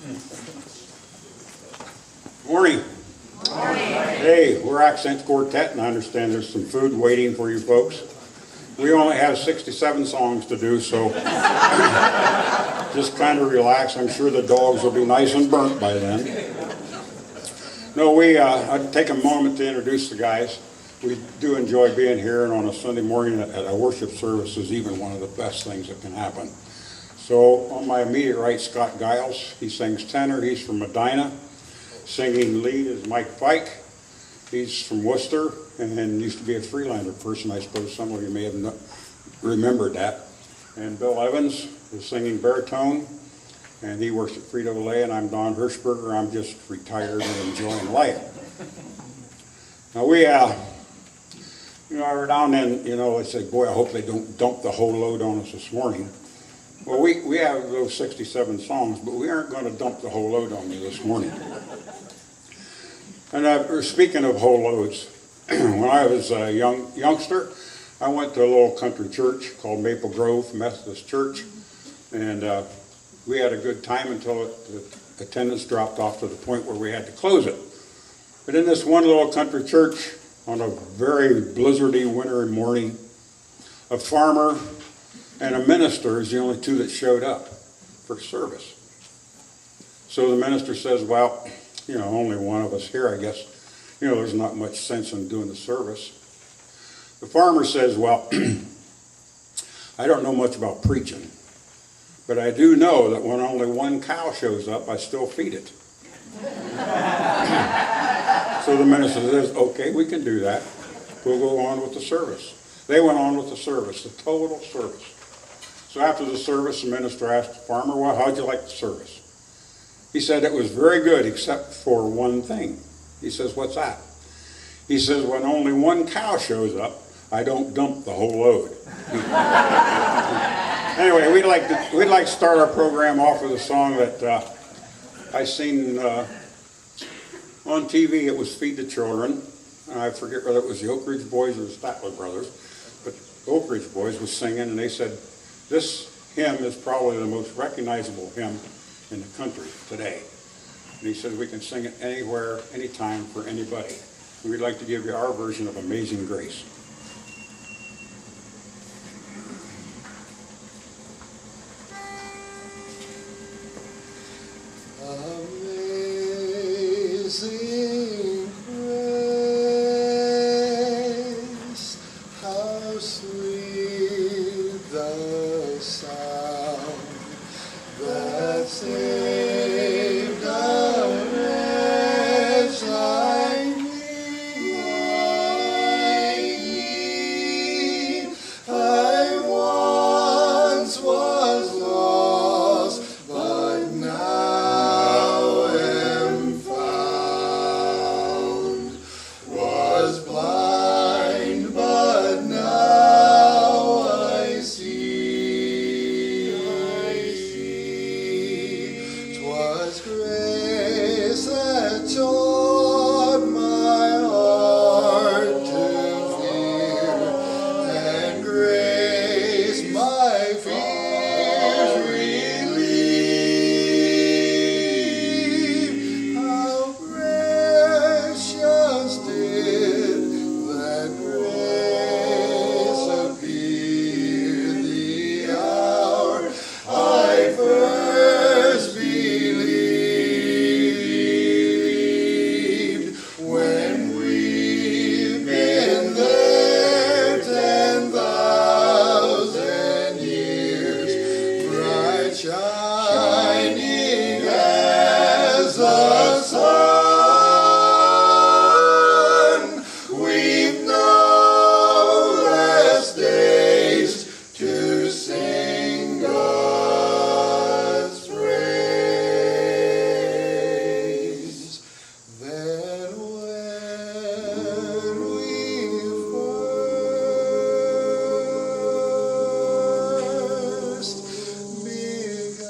Morning. Morning. Hey, we're Accent Quartet, and I understand there's some food waiting for you folks. We only have 67 songs to do, so just kind of relax. I'm sure the dogs will be nice and burnt by then. No, I'd take a moment to introduce the guys. We do enjoy being here, and on a Sunday morning at a worship service is even one of the best things that can happen. So on my immediate right, Scott Giles. He sings tenor. He's from Medina. Singing lead is Mike Fike. He's from Worcester and used to be a Freelander person. I suppose some of you may have remembered that. And Bill Evans is singing baritone, and he works at Frito-Lay, and I'm Don Hirschberger. I'm just retired and enjoying life. Now we, I were down in, they said, boy, I hope they don't dump the whole load on us this morning. Well, we have those 67 songs, but we aren't going to dump the whole load on you this morning. And speaking of whole loads, when I was a youngster, I went to a little country church called Maple Grove Methodist Church, and we had a good time until the attendance dropped off to the point where we had to close it. But in this one little country church, on a very blizzardy winter morning, a farmer and a minister is the only two that showed up for service. So the minister says, well, only one of us here, I guess. There's not much sense in doing the service. The farmer says, well, I don't know much about preaching, but I do know that when only one cow shows up, I still feed it. So the minister says, okay, we can do that. We'll go on with the service. They went on with the service, the total service. So after the service, the minister asked the farmer, well, how'd you like the service? He said it was very good except for one thing. He says, what's that? He says, when only one cow shows up, I don't dump the whole load. Anyway, we'd like to start our program off with a song that I seen on TV. It was Feed the Children. I forget whether it was the Oak Ridge Boys or the Statler Brothers, but the Oak Ridge Boys was singing, and they said, this hymn is probably the most recognizable hymn in the country today. And he said we can sing it anywhere, anytime, for anybody. And we'd like to give you our version of Amazing Grace. Amazing grace, how sweet the sound that saved a wretch like me. I once was lost, but now am found. Was blind, but now I see. 'Twas grace that taught my heart to fear, and grace my fears relieved. How precious did that grace appear the hour I first believed. When we've been there 10,000 years, bright shining as the sun, we've no less days to sing God's praise than when we first begun.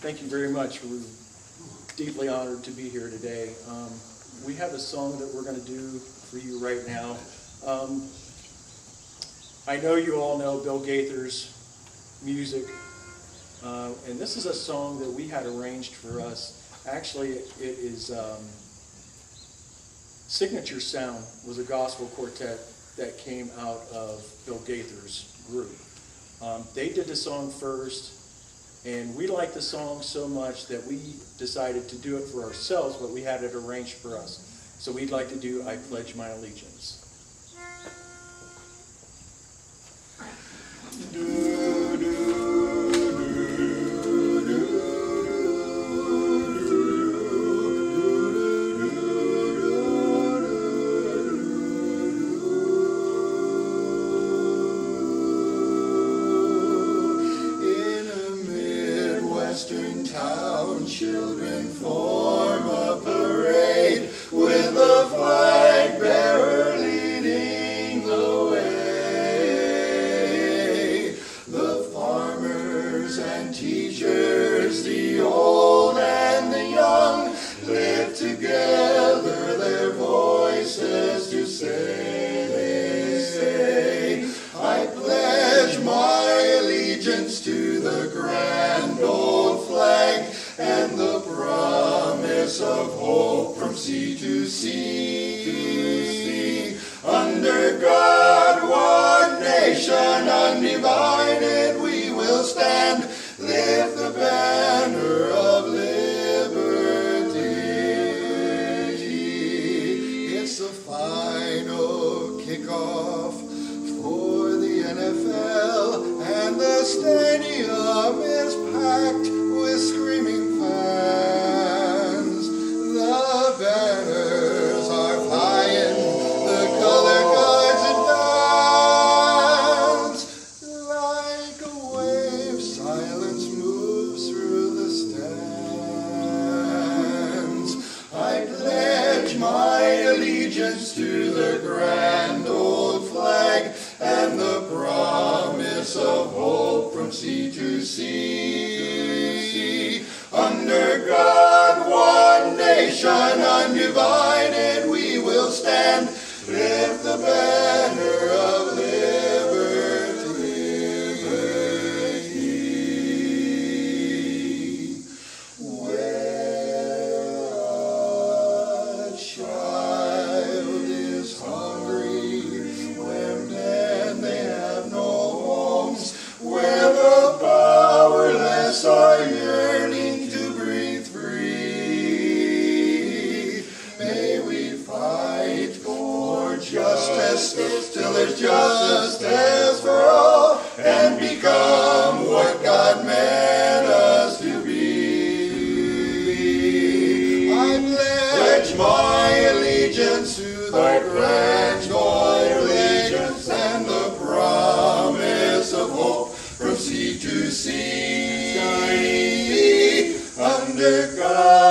Thank you very much. We're deeply honored to be here today. We have a song that we're going to do for you right now. I know you all know Bill Gaither's music, and this is a song that we had arranged for us. Actually, it is Signature Sound was a gospel quartet that came out of Bill Gaither's group. They did the song first, and we liked the song so much that we decided to do it for ourselves, but we had it arranged for us. So we'd like to do I Pledge My Allegiance. Children form a parade with a flag bearer leading the way. The farmers and teachers, the old and the young, lift together their voices to say, they say, I pledge my allegiance to the grand old flag and the promise of hope from sea to sea. Under God, one nation undivided, we will stand, lift the banner of liberty. It's the final kickoff for the NFL, and the stadium is packed with screaming fans. The banners are flying, the color guards advance. Like a wave, silence moves through the stands. I pledge my allegiance to the grand old flag and the promise of hope from sea to sea. Under God, one nation undivided, we will stand, lift the banner of liberty. Where a child is hungry, where men they have no homes, where the powerless are yearning to breathe free. May we fight for justice till there's justice for all, and become what God meant us to be. I pledge my allegiance to the grand old allegiance and the promise of hope from sea to sea. Under God.